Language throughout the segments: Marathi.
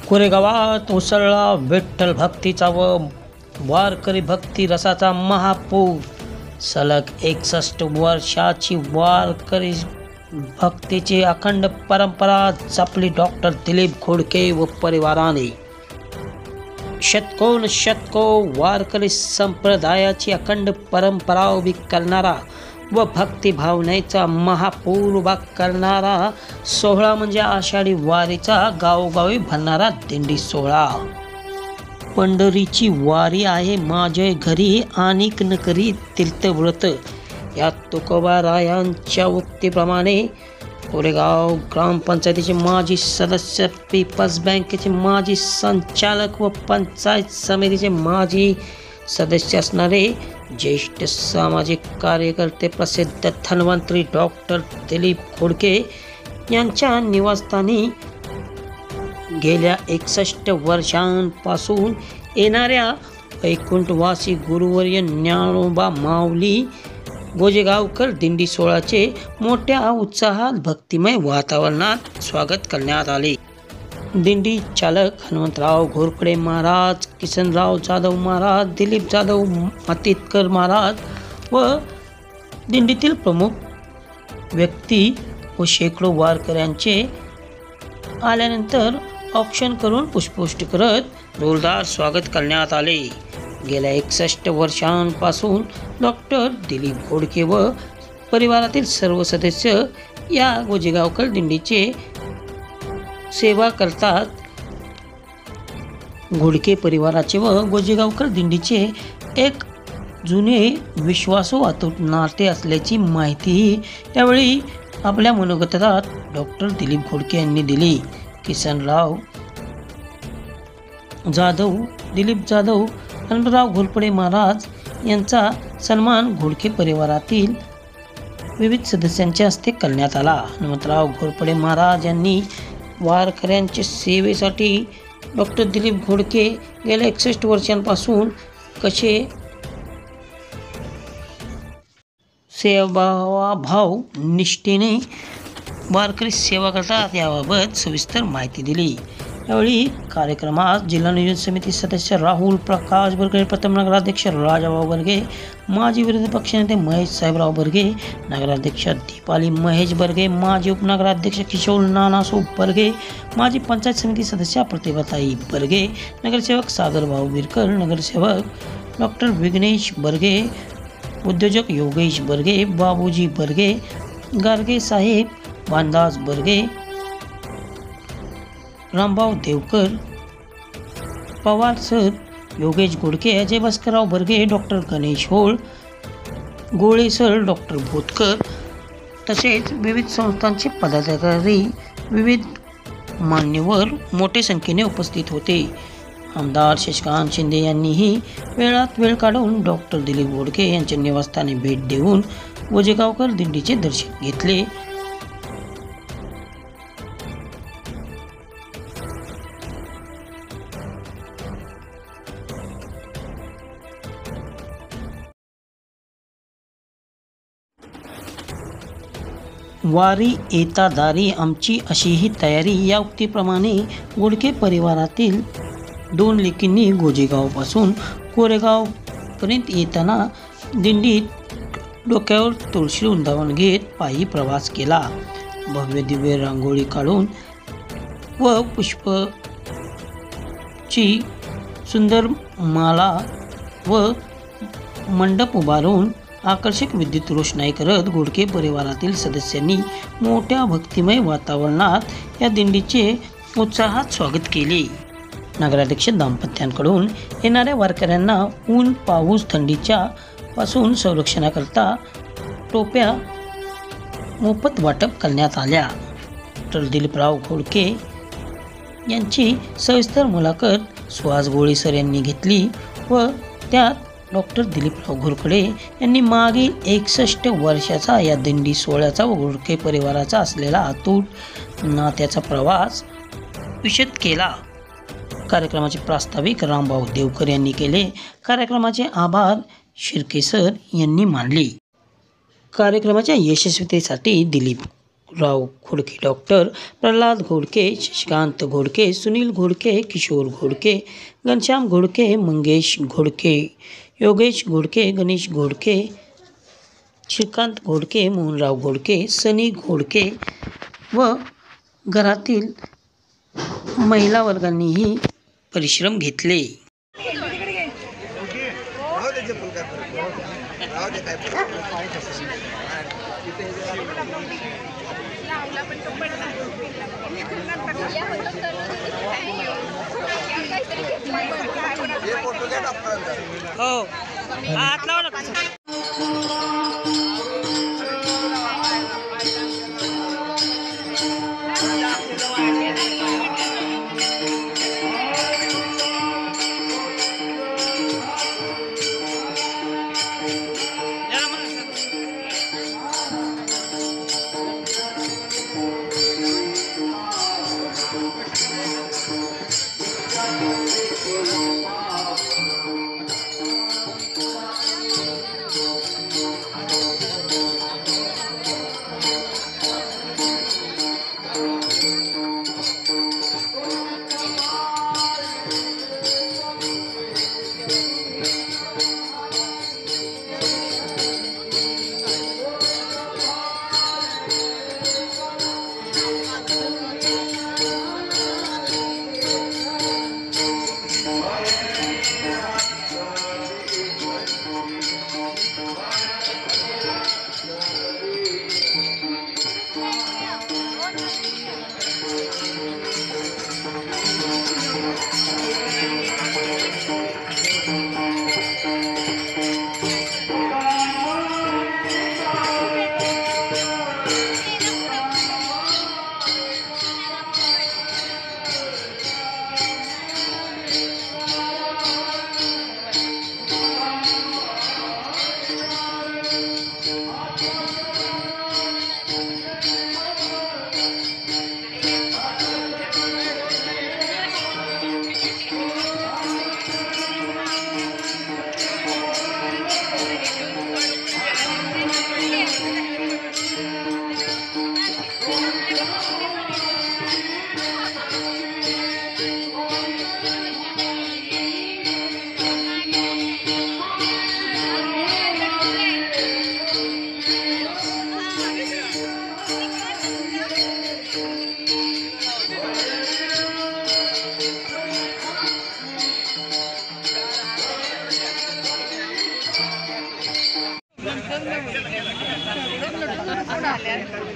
कोरेगावात उसळला विठ्ठल भक्तीचा व वारकरी भक्ती रसाचा महापूर. सलग 61 वर्षाची वारकरी भक्तीची अखंड परंपरा जपली डॉक्टर दिलीप घोडके व परिवाराने. शतको वारकरी संप्रदायाची अखंड परंपरा उभी करणारा व भक्ती भावनेचा महापूर उभा करणारा सोहळा म्हणजे आषाढी वारीचा गावोगावी भरणारा दिंडी सोहळा. पंढरीची वारी आहे माझे घरी अनेक न करी तीर्थव्रत. या तुकोबारायांच्या उक्तीप्रमाणे कोरेगाव ग्रामपंचायतीचे माजी सदस्य, पीपल्स बँकेचे माजी संचालक व पंचायत समितीचे माजी सदस्य असणारे ज्येष्ठ सामाजिक कार्यकर्ते प्रसिद्ध धन्वंतरी डॉक्टर दिलीप घोडके यांच्या निवासस्थानी गेल्या 61 वर्षांपासून येणाऱ्या वैकुंठवासी गुरुवर्य ज्ञानोबा माऊली गोजेगावकर दिंडी सोहळ्याचे मोठ्या उत्साहात भक्तिमय वातावरणात स्वागत करण्यात आले. दिंडी चालक हनुमंतराव घोरपडे महाराज, किसनराव जाधव महाराज, दिलीप जाधव मातीतकर महाराज व दिंडीतील प्रमुख व्यक्ती व शेकडो वारकऱ्यांचे आल्यानंतर औक्षण करून पुष्पवृष्टी करत जोरदार स्वागत करण्यात आले. गेल्या 61 वर्षांपासून डॉक्टर दिलीप घोडके व परिवारातील सर्व सदस्य या गोजेगावकर दिंडीचे सेवा करतात. घोडके परिवाराचे व गोजेगावकर दिंडीचे एक जुने विश्वासू अतूट नाते असल्याची माहितीही त्यावेळी आपल्या मनोगतात डॉक्टर दिलीप घोडके यांनी दिली. किसनराव जाधव, दिलीप जाधव, हनुमंतराव घोरपडे महाराज यांचा सन्मान घोडके परिवारातील विविध सदस्यांच्या हस्ते करण्यात आला. हनुमंतराव घोरपडे महाराज यांनी वारकऱ्यांच्या सेवेसाठी डॉक्टर दिलीप घोडके गेल्या 61 वर्षांपासून कसे सेवाभाव निष्ठेने वारकरी सेवा करतात याबाबत सविस्तर माहिती दिली. यावेळी कार्यक्रमात जिल्हा नियोजन समिती सदस्य राहुल प्रकाश बर्गे, प्रथम नगराध्यक्ष राजाभाऊ बर्गे, माजी विरोधी पक्षनेते महेश साहेबराव बर्गे, नगराध्यक्ष दीपाली महेश बर्गे, माजी उपनगराध्यक्ष किशोर नानासो बर्गे, माजी पंचायत समिती सदस्य प्रतिभाताई बर्गे, नगरसेवक सागरभाऊ बिरकर, नगरसेवक डॉक्टर विघ्नेश बर्गे, उद्योजक योगेश बर्गे, बाबूजी बर्गे, गार्गे साहेब, बांदाज बर्गे, रामभाऊ देवकर, पवार सर, योगेश घोडके, अजय भास्करराव बर्गे, डॉक्टर गणेश होळ, गोळे सर, डॉक्टर बोतकर तसेच विविध संस्थांचे पदाधिकारी, विविध मान्यवर मोठ्या संख्येने उपस्थित होते. आमदार शशिकांत शिंदे यांनीही वेळात वेळ काढून डॉक्टर दिलीप घोडके यांच्या निवासस्थानी भेट देऊन गोजेगावकर दिंडीचे दर्शन घेतले. वारी येता दारी आमची अशीही तयारी या उक्तीप्रमाणे घोडके परिवारातील 2 लेकींनी गोजेगावपासून कोरेगावपर्यंत येताना दिंडीत डोक्यावर तुळशी वृंदावन घेत पायी प्रवास केला. भव्य दिव्य रांगोळी काढून व पुष्पची सुंदर माला व मंडप उभारून आकर्षक विद्युत रोषणाई करत घोडके परिवारातील सदस्यांनी मोठ्या भक्तिमय वातावरणात या दिंडीचे उत्साहात स्वागत केले. नगराध्यक्ष दाम्पत्यांकडून येणाऱ्या वारकऱ्यांना ऊन, पाऊस, थंडीच्या पासून संरक्षणाकरता टोप्या मोफत वाटप करण्यात आल्या. डॉक्टर दिलीपराव घोडके यांची सविस्तर मुलाखत सुहास गोळे सर यांनी घेतली व त्यात डॉक्टर दिलीपराव घोरपडे यांनी मागील 61 वर्षाचा या दिंडी सोहळ्याचा व घोडके परिवाराचा असलेला अतूट नात्याचा प्रवास विशद केला. कार्यक्रमाचे प्रास्ताविक रामभाऊ देवकर यांनी केले. कार्यक्रमाचे आभार शिर्के सर यांनी मानले. कार्यक्रमाच्या यशस्वीतेसाठी दिलीप राव घोडके, डॉक्टर प्रल्हाद घोडके, शशिकांत घोडके, सुनील घोडके, किशोर घोडके, घनश्याम घोडके, मंगेश घोडके, योगेश घोडके, गणेश घोडके, श्रीकांत घोडके, मोहनराव घोडके, सनी घोडके व घरातील महिला वर्गांनीही परिश्रम घेतले. हो हात लावा ना.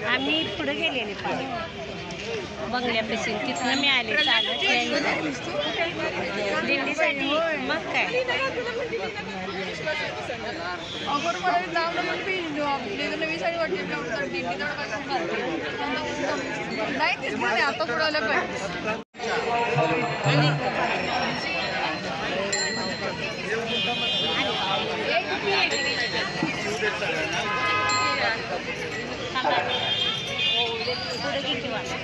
आम्ही पुढे गेलेले बंगल्यापासून तिथनं मी आले चालत दिंडीसाठी. मग काय नवी साडी वाटते नाही तेच नाही आता पुढे आलं पुढे किती वाजता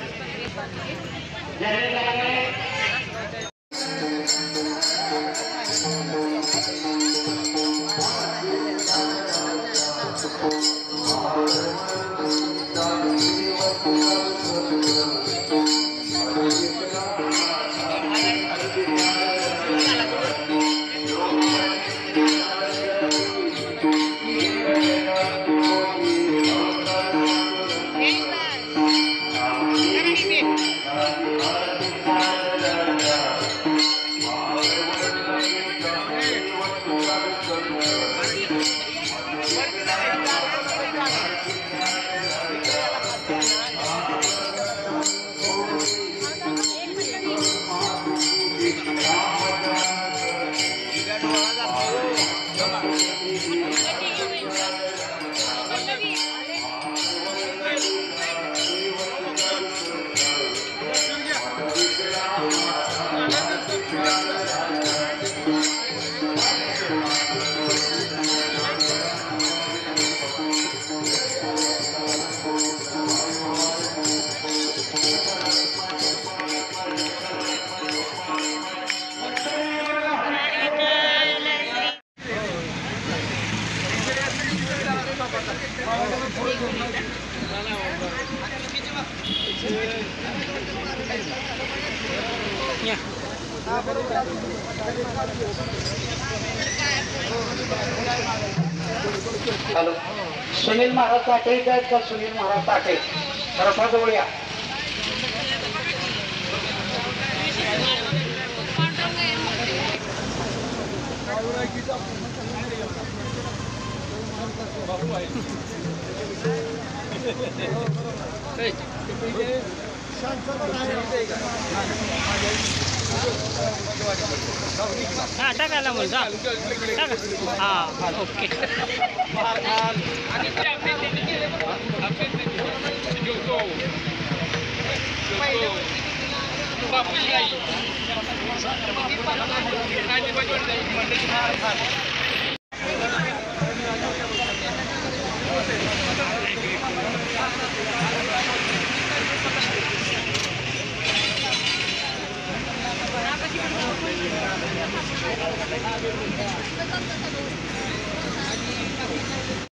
या. हॅलो, सुनील महाराज ताटे आहेत का? सुनील महाराज ताटे जवळ या. हा टाकायला बोलता टाका. हा ओके.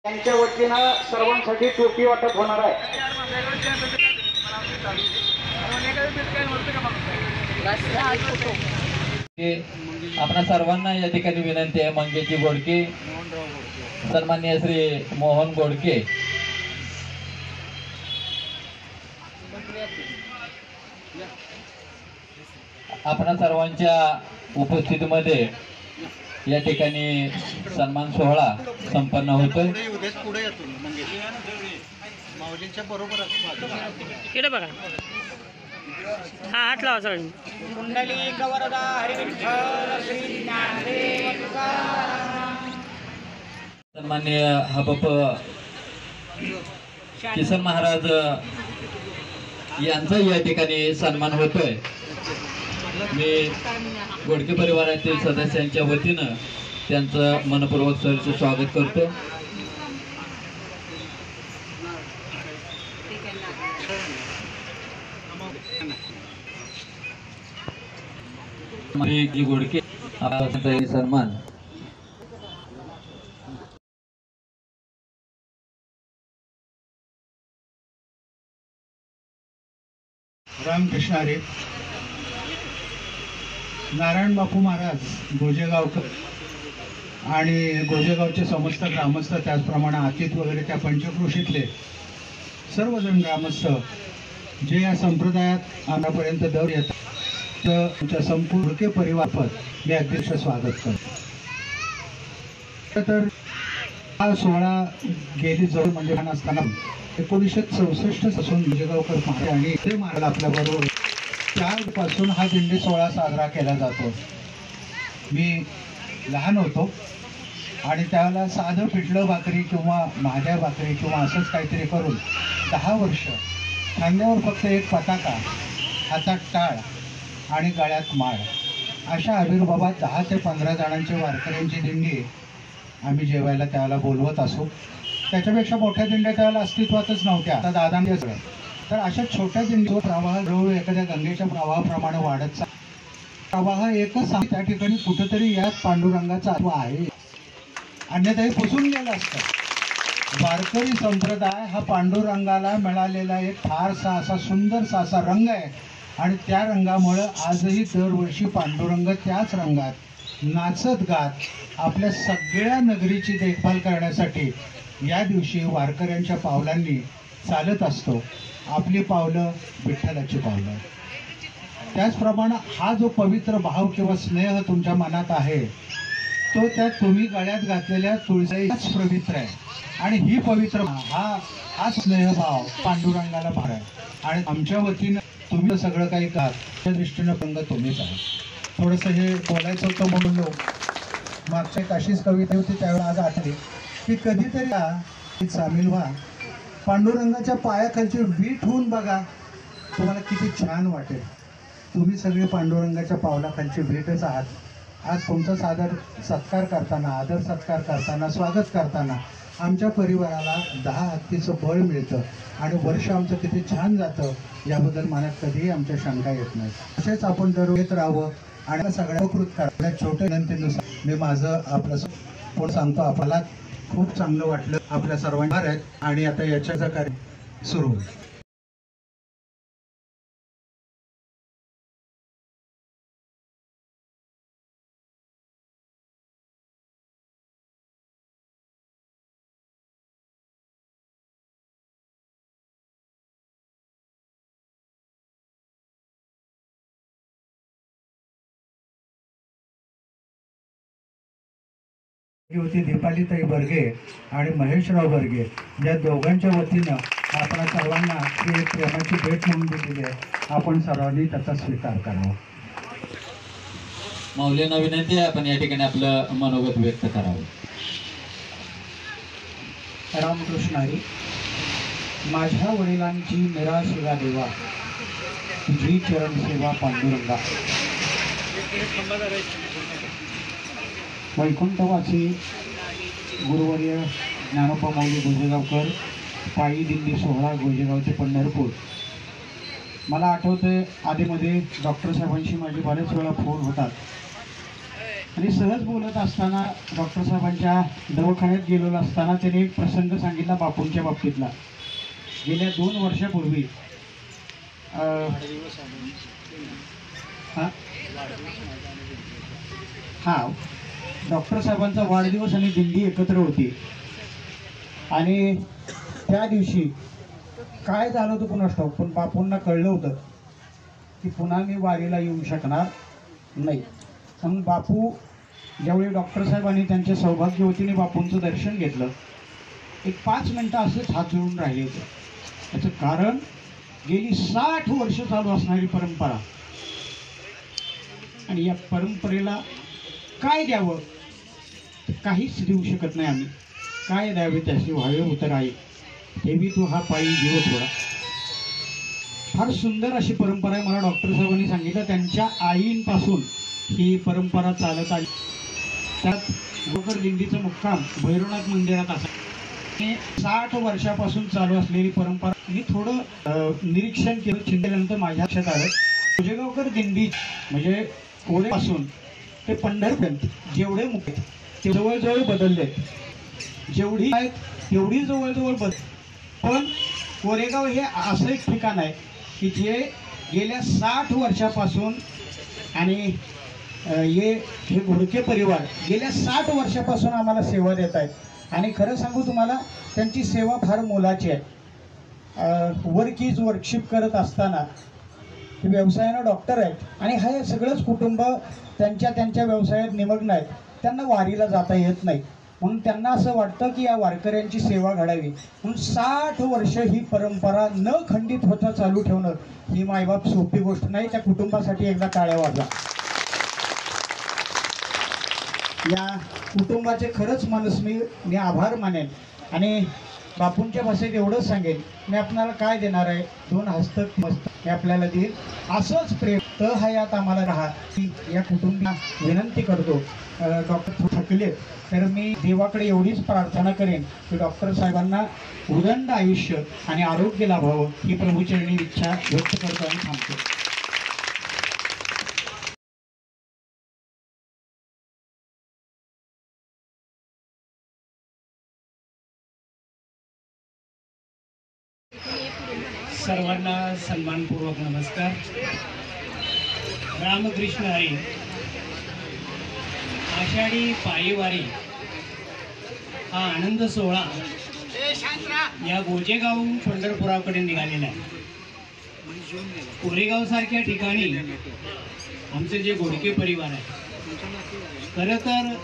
त्यांच्या वतीनं सर्वांसाठी टोपी वाटप होणार आहे. आपणा सर्वांना या ठिकाणी विनंती आहे. मंगेशजी गोडके, सन्माननीय श्री मोहन गोडके, आपणा सर्वांच्या उपस्थितीमध्ये या ठिकाणी सन्मान सोहळा संपन्न होतोय. इकडे बघा. हा हात लावा सगळ्यांनी. सन्माननीय हबप किसन महाराज यांचा या ठिकाणी सन्मान होतोय. मी गोडके परिवारातील सदस्यांच्या वतीनं त्यांचं मनपूर्वक सहर्ष स्वागत करतो. गोडके आपला सन्मान. रामकृष्ण हरी. नारायण बापू महाराज गोजेगावकर आणि गोजेगावचे समस्त ग्रामस्थ, त्याचप्रमाणे आतीत वगैरे त्या पंचक्रोशीतले सर्वजण ग्रामस्थ जे या संप्रदायात आम्हापर्यंत दर येतात, तर तुमच्या संपूर्ण गोडके परिवारपद मी अध्यक्ष स्वागत करतो. तर हा सोहळा गेली जवळ म्हणजे लहान असताना 1964 पासून गोजेगावकर महाराज आणि ते महाराज आपल्याबरोबर त्यापासून हा दिंडी सोहळा साजरा केला जातो. मी लहान होतो आणि त्यावेळेला साधं पिठलं भाकरी किंवा माझ्या भाकरी किंवा असंच काहीतरी करून 10 वर्ष खांद्यावर फक्त एक पताका, हातात टाळ आणि गळ्यात माळ अशा आविर्भावात 10 ते 15 जणांची वारकऱ्यांची दिंडी आम्ही जेवायला त्यावेळेला बोलवत असो. त्याच्यापेक्षा मोठ्या दिंड्या त्यावेळेला अस्तित्वातच नव्हत्या. आता दादांनी सगळं तर अशा छोट्या दिंडीचा प्रवाह हळूहळू एखाद्या गंगेच्या प्रवाहाप्रमाणे वाढत प्रवाह एकच सांग, त्या ठिकाणी कुठेतरी यात पांडुरंगाचा आत्मा आहे, अन्यथा हे पुसून गेलं असतं. वारकरी संप्रदाय हा पांडुरंगाला मिळालेला एक फारसा असा सुंदरसा असा रंग आहे आणि त्या रंगामुळं आजही दरवर्षी पांडुरंग त्याच रंगात नाचत गात आपल्या सगळ्या नगरीची देखभाल करण्यासाठी या दिवशी वारकऱ्यांच्या पावलांनी चालत असतो. आपली पावलं विठ्ठलाची पावलं. त्याचप्रमाणे हा जो पवित्र भाव किंवा स्नेह तुमच्या मनात आहे तो त्या तुम्ही गळ्यात घातलेल्या तुळशीच पवित्र आहे आणि ही पवित्र हा स्नेहभाव पांडुरंगाला भार आहे. आणि आमच्या वतीनं तुम्ही सगळं काही का त्या दृष्टीनं पंग तुम्हीच आहे. थोडंसं हे बोलायचं होतं म्हणून मागच्या एक अशीच कविता होती त्यावेळेला आज आठवली की कधीतरी सामील व्हा, पांडुरंगाच्या पायाखालची वीट होऊन बघा, तुम्हाला किती छान वाटेल. तुम्ही सगळे पांडुरंगाच्या पावलाखालची वीटच आहात. आज तुमचा सादर सत्कार करताना, आदर सत्कार करताना, स्वागत करताना आमच्या परिवाराला 10 हत्तीचं बळ मिळतं आणि वर्ष आमचं किती छान जातं याबद्दल मनात कधीही आमच्या शंका येत नाही. असेच आपण दर येत राहावं आणि सगळ्या उपकृत करा. छोट्या विनंतीनुसार मी माझं आपलं कोण सांगतो. आपल्याला खूप चांगलं वाटलं, आपल्या सर्वांना आहेत आणि आता याच्याचं कार्य सुरू होईल. होती दीपालीताई बर्गे आणि महेशराव बर्गे, या दोघांच्या वतीनं आपल्या सर्वांना ही एक प्रेमाची भेट म्हणून दिलेली आहे. आपण सर्वांनी त्याचा स्वीकार करावा. माऊलींना विनंती आहे आपण या ठिकाणी आपलं मनोगत व्यक्त करावं. रामकृष्ण हरी. माझ्या वडिलांची निराशिला देवा, तुझी चरण सेवा पांडुरंगा. वैकुंठवासी गुरुवर्य ज्ञानोबा माऊली गोजेगावकर, पायी दिंडी सोहळा गोजेगाव ते पंढरपूर. मला आठवतंय आधीमध्ये डॉक्टर साहेबांशी माझे बरेच वेळा फोन होतात आणि सहज बोलत असताना डॉक्टर साहेबांच्या दवाखान्यात गेलेलो असताना त्याने एक प्रसंग सांगितला बापूंच्या बाबतीतला. गेल्या 2 वर्षापूर्वी डॉक्टर साहेबांचा वाढदिवस आणि दिंडी एकत्र होती आणि त्या दिवशी काय झालं होतं कुणास ठाऊक, पण बापूंना कळलं होतं की पुन्हा मी वारीला येऊ शकणार नाही. म्हणून बापू ज्यावेळी डॉक्टर साहेबांनी त्यांच्या सौभाग्यवतीने बापूंचं दर्शन घेतलं, एक 5 मिनटं असेच हात जोडून राहिले होते. त्याचं कारण गेली 60 वर्ष चालू असणारी परंपरा आणि या परंपरेला काय द्यावं, काहीच देऊ शकत नाही आम्ही. काय द्यावे त्याचे व्हावे उतर आहे, तेही तो हा पायी जीव थोडा. फार सुंदर अशी परंपरा आहे. मला डॉक्टर साहेबांनी सांगितलं त्यांच्या आईंपासून ही परंपरा चालत आली. त्यात गोकर दिंडीचं मुक्काम भैरवनाथ मंदिरात असा 60 वर्षापासून चालू असलेली परंपरा. मी थोडं निरीक्षण केलं, चिंतेल्यानंतर माझ्या लक्षात आलं गोजेगावकर दिंडी म्हणजे कोरेपासून ते पंढरपर्यंत जेवढे मुख ते जवळजवळ बदलले, जेवढी आहेत तेवढी जवळजवळ बदल. पण कोरेगाव हे असं एक ठिकाण आहे की जे गेल्या 60 वर्षापासून आणि हे घोडके परिवार गेल्या 60 वर्षापासून आम्हाला सेवा देत आहेत. आणि खरं सांगू तुम्हाला त्यांची सेवा फार मोलाची आहे. वर्कीज वर्कशिप करत असताना ते व्यवसायानं डॉक्टर आहेत आणि हे सगळंच कुटुंब त्यांच्या व्यवसायात निमग्न आहेत. त्यांना वारीला जाता येत नाही, म्हणून त्यांना असं वाटतं की या वारकऱ्यांची सेवा घडावी, म्हणून 60 वर्ष ही परंपरा न खंडित होता चालू ठेवणं ही मायबाप सोपी गोष्ट नाही. त्या कुटुंबासाठी एकदा टाळ्या वाजवा. या कुटुंबाचे खरंच मी आभार मानेन आणि बापूंच्या भाषेत एवढंच सांगेन, मी आपल्याला काय देणार आहे, 2 हस्तक मस्त मी आपल्याला देईल. असंच प्रेम हयात आम्हाला राहा की या कुटुंबाला विनंती करतो. डॉक्टर थकले तर मी देवाकडे एवढीच प्रार्थना करेन की डॉक्टर साहेबांना उदंड आयुष्य आणि आरोग्य लाभावं ही प्रभूचरणी इच्छा व्यक्त करतो आणि थांबतो. सर्वांना सन्मानपूर्वक नमस्कार. रामकृष्ण हरी. आषाढी पायीवारी हा आनंद सोहळा या गोजेगावहून पंढरपुराकडे निघालेला आहे. कोरेगाव सारख्या ठिकाणी आमचे जे घोडके परिवार आहे, खरं तर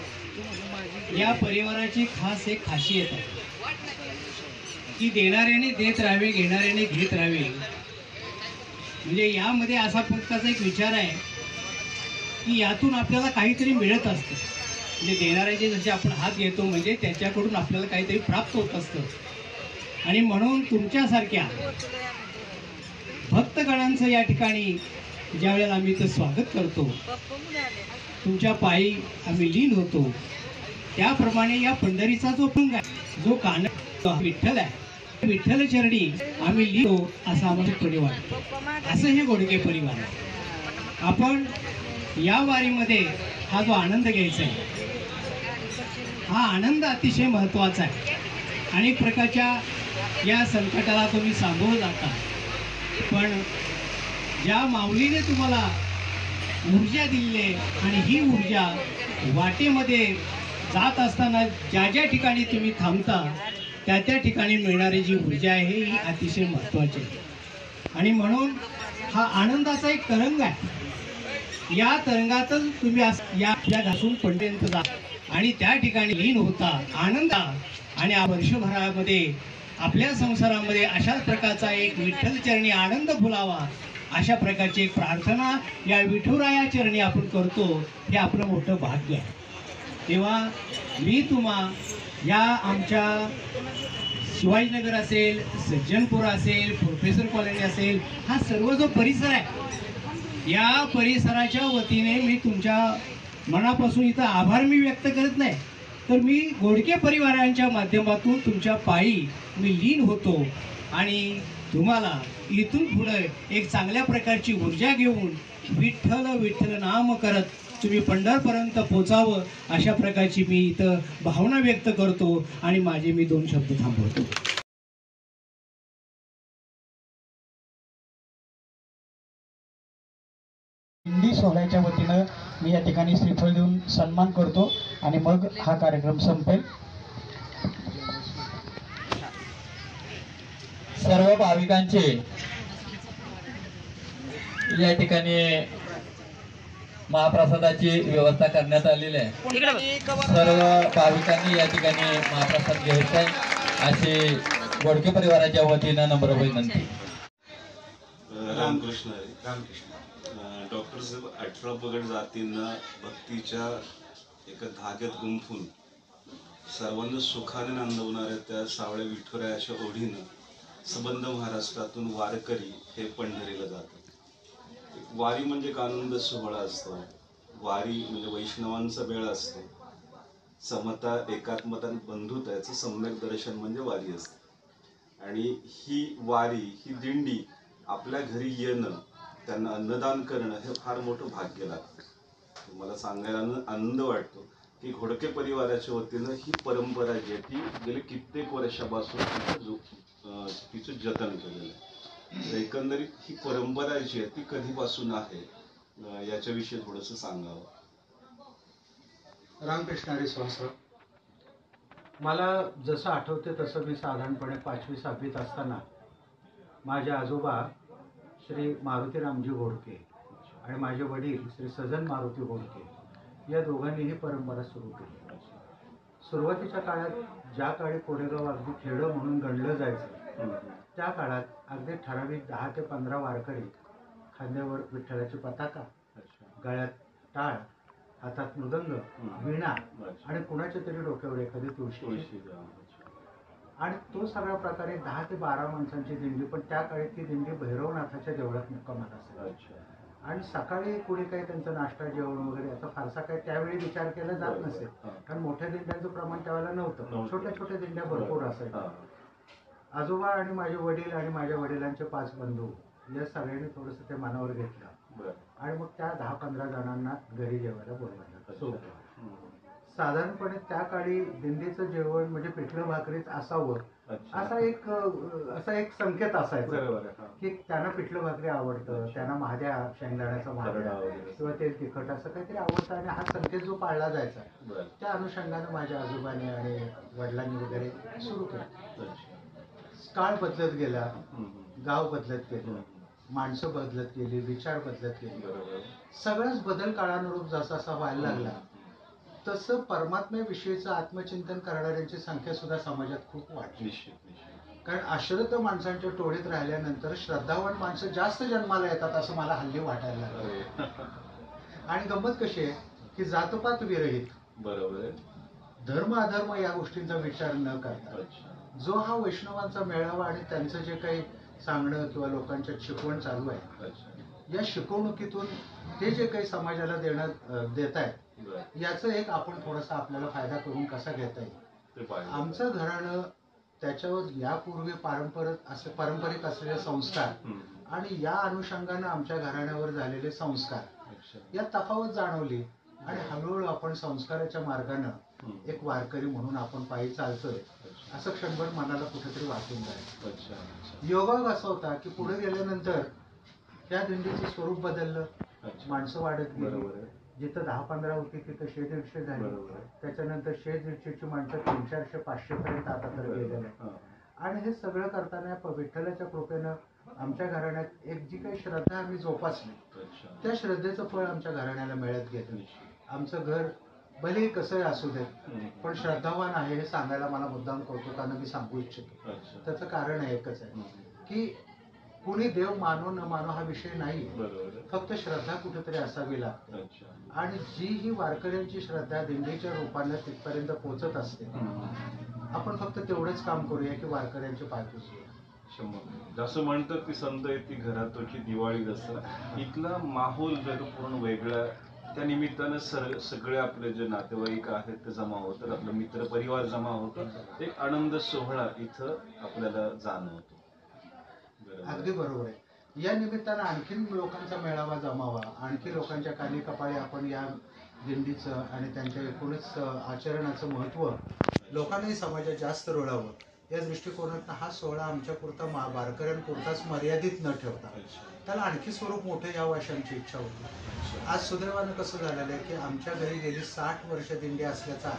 या परिवाराची खास एक खासियत आहे की देणाऱ्याने देत राहावे, घेणाऱ्याने घेत राहावे. म्हणजे यामध्ये असा प्रकारचा एक विचार आहे की यातून आपल्याला काहीतरी मिळत असतं. म्हणजे देणाऱ्याचे जसे आपण हात घेतो म्हणजे त्याच्याकडून आपल्याला काहीतरी प्राप्त होत असतं. आणि म्हणून तुमच्यासारख्या भक्तगणांचं या ठिकाणी ज्या वेळेला आम्ही इथं स्वागत करतो, तुमच्या पायी आम्ही लीन होतो, त्याप्रमाणे या पंढरीचा जो पंग आहे, जो कान विठ्ठल आहे, विठ्ठल चरणी आम्ही लिहितो असं आम्हाला थोडे वाटतं. असं हे घोडके परिवार आहे. आपण या वारीमध्ये हा जो आनंद घ्यायचा आहे, हा आनंद अतिशय महत्त्वाचा आहे. अनेक प्रकारच्या या संकटाला तुम्ही सामोरं जाता, पण ज्या माऊलीने तुम्हाला ऊर्जा दिली आहे आणि ही ऊर्जा वाटेमध्ये जात असताना ज्या ज्या ठिकाणी तुम्ही थांबता त्या ठिकाणी मिळणारी जी ऊर्जा आहे ही अतिशय महत्त्वाची आहे. आणि म्हणून हा आनंदाचा एक तरंग आहे. या तरंगातच तुम्ही या घासून पंढरीपर्यंत जा आणि त्या ठिकाणी लीन होता आनंद आणि वर्षभरामध्ये आपल्या संसारामध्ये अशाच प्रकारचा एक विठ्ठल चरणी आनंद फुलावा अशा प्रकारची एक प्रार्थना या विठुराया चरणी आपण करतो. हे आपलं मोठं भाग्य आहे. तेव्हा मी तुम्हा या आमच्या शिवाजीनगर असेल, सज्जनपूर असेल, प्रोफेसर कॉलनी असेल, हा सर्व जो परिसर आहे या परिसराच्या वतीने मी तुमच्या मनापासून इथं आभार मी व्यक्त करत नाही, तर मी घोडके परिवारांच्या माध्यमातून तुमच्या पायी मी लीन होतो आणि तुम्हाला इथून पुढे एक चांगल्या प्रकारची ऊर्जा घेऊन विठ्ठल विठ्ठल नाम करत तुम्ही पंढरपर्यंत पोचावं अशा प्रकारची मी इथं भावना व्यक्त करतो आणि माझे मी 2 शब्द थांबवतो. दिंडी सोहळ्याच्या वतीनं मी या ठिकाणी श्रीफळ देऊन सन्मान करतो आणि मग हा कार्यक्रम संपेल. सर्व भाविकांचे या ठिकाणी महाप्रसादाची व्यवस्था करण्यात आलेली आहे. सर्व भाविकांनी या ठिकाणी महाप्रसाद घ्यायचा आहे अशी घोडके परिवाराच्या वतीनं नम्र विनंती. रामकृष्ण डॉक्टर साहेब 18 पगड जातींना भक्तीच्या एका धाग्यात गुंफून सर्वांना सुखाने नांदवणाऱ्या त्या सावळ्या विठुरायाच्या ओढीनं संबंध महाराष्ट्रातून वारकरी हे पंढरीला जातात. वारी म्हणजे एक आनंद सोहळा असतो. वारी म्हणजे वैष्णवांचा मेळ असतो. समता एकात्मता बंधुता याचं सम्यक दर्शन म्हणजे वारी असते. आणि ही वारी ही दिंडी आपल्या घरी येणं, त्यांना अन्नदान करणं हे फार मोठं भाग्य लागतं. मला सांगायला आनंद वाटतो की घोडके परिवाराच्या वतीनं ही परंपरा जी आहे ती गेली कित्येक वर्षापासून तिचं जतन केलेलं आहे. एकंदरीत ही परंपरा जी आहे ती कधीपासून आहे याच्याविषयी थोडंसं सांगावं. रामकृष्ण हरी सहस्र. मला जसं आठवते तसं मी साधारणपणे 5वी-6वीत असताना माझे आजोबा श्री मारुती रामजी घोडके आणि माझे वडील श्री सजन मारुती घोडके या दोघांनी ही परंपरा सुरू केली. सुरुवातीच्या काळात ज्या काळी कोरेगाव अगदी खेडं म्हणून गणलं जायचं त्या काळात अगदी ठराविक 10 ते 15 वारकरी खांद्यावर विठ्ठलाची पताका, गळ्यात टाळ, हातात मृदंग, वीणा आणि कुणाच्या तरी डोक्यावर एखादी तुळशी आणि तो सगळ्या प्रकारे 10 ते 12 माणसांची दिंडी. पण त्या काळी ती दिंडी भैरवनाथाच्या देवळात मुक्कामात असायची आणि सकाळी कुणी काही त्यांचं नाश्ता जेवण वगैरे याचा फारसा काही त्यावेळी विचार केला जात नसेल, कारण मोठ्या दिंड्यांचं प्रमाण त्यावेळेला नव्हतं. छोट्या छोट्या दिंड्या भरपूर असायच्या. आजोबा आणि माझे वडील आणि माझ्या वडिलांचे 5 बंधू या सगळ्यांनी थोडंसं ते मनावर घेतलं आणि मग त्या 10-15 जणांना घरी जेवायला बोलवलं. साधारणपणे त्या काळी दिंडीचं जेवण म्हणजे पिठलं भाकरीच असावं असा एक संकेत असायचा की त्यांना पिठलं भाकरी आवडतं, त्यांना महाद्या शेंगदाण्याचा महाद्या किंवा तेल तिखट असं काहीतरी आवडतं आणि हा संकेत जो पाळला जायचा त्या अनुषंगानं माझ्या आजोबाने आणि वडिलांनी वगैरे सुरू केलं. काळ बदलत गेला, गाव बदलत गेलं, माणसं बदलत गेली, विचार बदलत गेले, सगळाच बदल काळानुरूप जसा जसा व्हायला लागला तसं परमात्म्याविषयीचं आत्मचिंतन करणाऱ्यांची संख्या सुद्धा समाजात खूप वाढली. कारण अश्रद्ध माणसांच्या टोळीत राहिल्यानंतर श्रद्धावान माणसं जास्त जन्माला येतात असं मला हल्ली वाटायला लागलं. आणि गंमत कशी आहे की जातपात विरहित, बरोबर, धर्म अधर्म या गोष्टींचा विचार न करता जो हा वैष्णवांचा मेळावा आणि त्यांचं जे काही सांगणं किंवा लोकांच्या शिकवण चालू आहे या शिकवणुकीतून ते जे काही समाजाला देत आहेत याचं एक आपण थोडासा आपल्याला फायदा करून कसा घेता येईल. आमचं घराणं त्याच्यावर यापूर्वी पारंपरिक असलेले संस्कार आणि या अनुषंगानं आमच्या घराण्यावर झालेले संस्कार या तफावत जाणवली आणि हळूहळू आपण संस्काराच्या मार्गानं एक वारकरी म्हणून आपण पायी चालतोय असं क्षणभर मनाला कुठेतरी वाटून जाईल. योगायोग असा होता की पुढे गेल्यानंतर त्या दिंडीचं स्वरूप बदललं, माणसं वाढत गेली. जिथं 10-15 होती तिथं 100-150 झाली. त्याच्यानंतर 100-150ची माणसं 300-400-500 पर्यंत आता तर गेलेलं आहे. आणि हे सगळं करताना विठ्ठलाच्या कृपेनं आमच्या घराण्यात एक जी काही श्रद्धा आम्ही जोपासली त्या श्रद्धेचं फळ आमच्या घराण्याला मिळत गेलं. आमचं घर भले कसंही असू दे, पण श्रद्धावान आहे हे सांगायला मला मुद्दाम कौतुकानं मी सांगू इच्छितो. अच्छा. त्याचं कारण एकच आहे की कुणी देव मानो न मानो हा विषय नाही, बरोबर. फक्त श्रद्धा कुठेतरी असावी लागते. अच्छा. आणि जी ही वारकऱ्यांची श्रद्धा दिंडीच्या रूपाने तिथपर्यंत पोहोचत असते, आपण फक्त तेवढंच काम करूया की वारकऱ्यांचे पाय पुसूया. जसं म्हणतात की संत येते घरातोची दिवाळी दसरा, इथला माहोल जर पूर्ण वेगळा. त्या निमित्तानं सगळे आपले जे नातेवाईक आहेत ते जमा होतात, आपलं मित्र परिवार जमा होतं, एक आनंद सोहळा इथं आपल्याला जाणवतो. अगदी बरोबर आहे. या निमित्तानं आणखीन लोकांचा मेळावा जमावा, आणखी लोकांच्या कानी कपाळी आपण या दिंडीचं आणि त्यांच्या एकूणच आचरणाचं महत्त्व लोकांनाही समाजात जास्त रुळावं, या दृष्टिकोनातून हा सोहळा आमच्या पुरता वारकऱ्यांपुरताच मर्यादित न ठेवता त्याला आणखी स्वरूप मोठं यावं अशी आमची इच्छा होती. आज सुदैवानं कसं झालेलं आहे की आमच्या घरी गेली 60 वर्ष दिंडी असल्याचा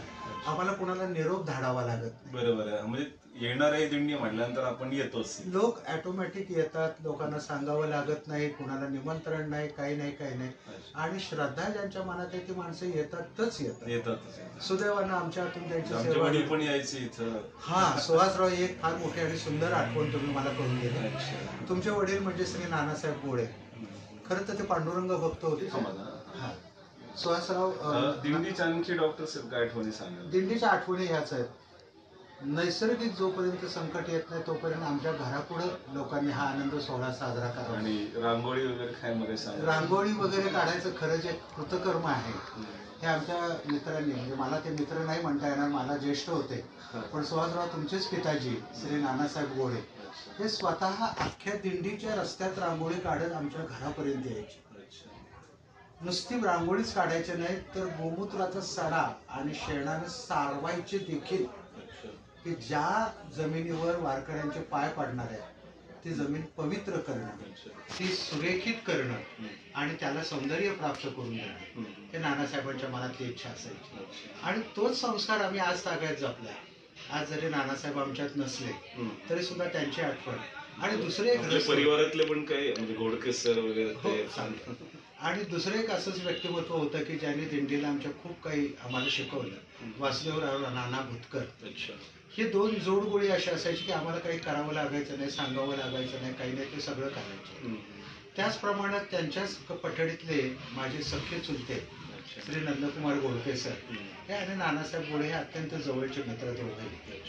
आम्हाला कुणाला निरोप धाडावा लागत नाही. बरोबर आहे. म्हणजे येणाऱ्या दिंडी म्हटल्यानंतर आपण येतोच. लोक ऑटोमॅटिक येतात, लोकांना सांगावं लागत नाही, कुणाला निमंत्रण नाही, काही नाही. आणि श्रद्धा ज्यांच्या मनात आहे ती माणसं येतातच येतात. सुदैवानं आमच्या हातून त्यांची आमचे सेवा वडील पण यायचे इथं. हा, सुहासराव, एक फार मोठी आणि सुंदर आठवण तुम्ही मला करून दिली. तुमचे वडील म्हणजे श्री नानासाहेब गोळे, खरं तर ते पांडुरंग भक्त होते. हा, सुहासराव, दिंडीच्या आणखी डॉक्टर साहेब काय आठवणी सांगा. दिंडीच्या आठवणी ह्याच आहेत. नैसर्गिक जोपर्यंत संकट येत नाही तोपर्यंत आमच्या घरापुढं लोकांनी हा आनंद सोहळा साजरा करावा. आणि रांगोळी वगैरे काय मध्ये सांगा. रांगोळी वगैरे काढायचं खरं जे कृतकर्म आहे हे आमच्या मित्रांनी, म्हणजे मला ते मित्र नाही म्हणता येणार, मला ज्येष्ठ होते, पण सुहासराव तुमचेच पिताजी श्री नानासाहेब गोळे हे स्वतः अख्ख्या दिंडीच्या रस्त्यात रांगोळी काढत आमच्या घरापर्यंत यायचे. नुसती रांगोळीच काढायचे नाही तर गोमूत्राचा सडा आणि शेणाने सारवायचे देखील, की ज्या जमिनीवर वारकऱ्यांचे पाय पडणार आहे ती जमीन पवित्र करणं, ती सुरेखित करणं आणि त्याला सौंदर्य प्राप्त करून देणं हे नानासाहेबांच्या मनातली इच्छा असायची. आणि तोच संस्कार आम्ही आज तागायत जपलाय. आज जरी नानासाहेब आमच्यात नसले तरी सुद्धा त्यांची आठवण. आणि दुसरे एक परिवारातले पण काही म्हणजे घोडके सर वगैरे. आणि दुसरं एक असंच व्यक्तिमत्व होतं की ज्यांनी दिंडीला आमच्या खूप काही आम्हाला शिकवलं, वासुदेवराव नाना भुतकर. हे दोन जोडगोळी अशी असायची की आम्हाला काही करावं लागायचं नाही, सांगावं लागायचं नाही, काही नाही, ते सगळं करायचं. त्याचप्रमाणे त्यांच्याच पठडीतले माझे सख्खे चुलते श्री नंदकुमार गोडके सर हे आणि नानासाहेब गोळे हे अत्यंत जवळचे मित्र दोघे.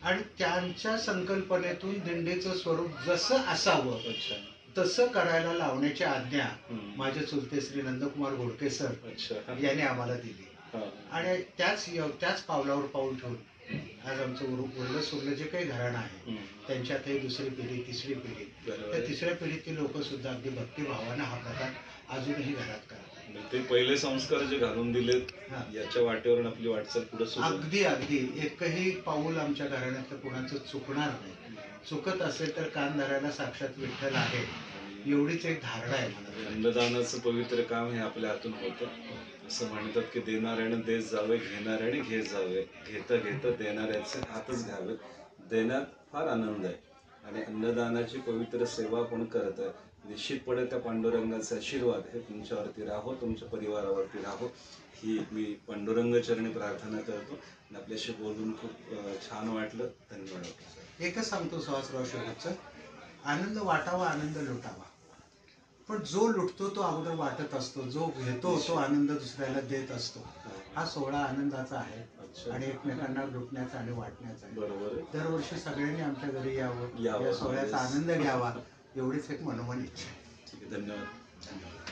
आणि त्यांच्या संकल्पनेतून दिंडीचं स्वरूप जसं असावं तसं करायला लावण्याची आज्ञा माझे चुलते श्री नंदकुमार गोडके सर यांनी आम्हाला दिली. आणि त्याच पावलावर पाऊल ठेवून आज आमचं उरलं सुरलं जे काही घराणं आहे त्यांच्यातही दुसरी पिढी, तिसरी पिढी, त्या तिसऱ्या पिढीतील लोक सुद्धा अगदी भक्तिभावानं हा प्रकार अजूनही घरात करतात. ते पहिले संस्कार जे घालून दिलेत याच्या वाटेवरून आपली वाटचाल पुढे अगदी एकही पाऊल आमच्या घराण्यातलं कोणाचं चुकणार नाही. चुकत असेल तर कान धरायला साक्षात विठ्ठल आहे, एवढीच एक धारणा आहे मला. अन्नदानाचं पवित्र काम हे आपल्या हातून होतं. असं म्हणतात की देणाऱ्यानं देत जावे, घेणाऱ्याने घेत जावे, घेता घेता देणाऱ्याचे हातच घ्यावे. देण्यात फार आनंद आहे आणि अन्नदानाची पवित्र सेवा पण करत आहे. निश्चितपणे त्या पांडुरंगाचा आशीर्वाद हे तुमच्यावरती राहो, तुमच्या परिवारावरती राहो ही मी पांडुरंग चरणी प्रार्थना करतो. आणि आपल्याशी बोलून खूप छान वाटलं. धन्यवाद. एकच सांगतो सुहासराव शेवटचं, आनंद वाटावा, आनंद लुटावा. पण जो लुटतो तो अगोदर वाटत असतो, जो घेतो तो आनंद दुसऱ्याला देत असतो. हा सोहळा आनंदाचा आहे आणि एकमेकांना लुटण्याचा आणि वाटण्याचा आहे. बरोबर. दरवर्षी सगळ्यांनी आमच्या घरी यावं, या सोहळ्याचा आनंद घ्यावा एवढीच एक मनोमन इच्छा आहे. ठीक आहे, धन्यवाद.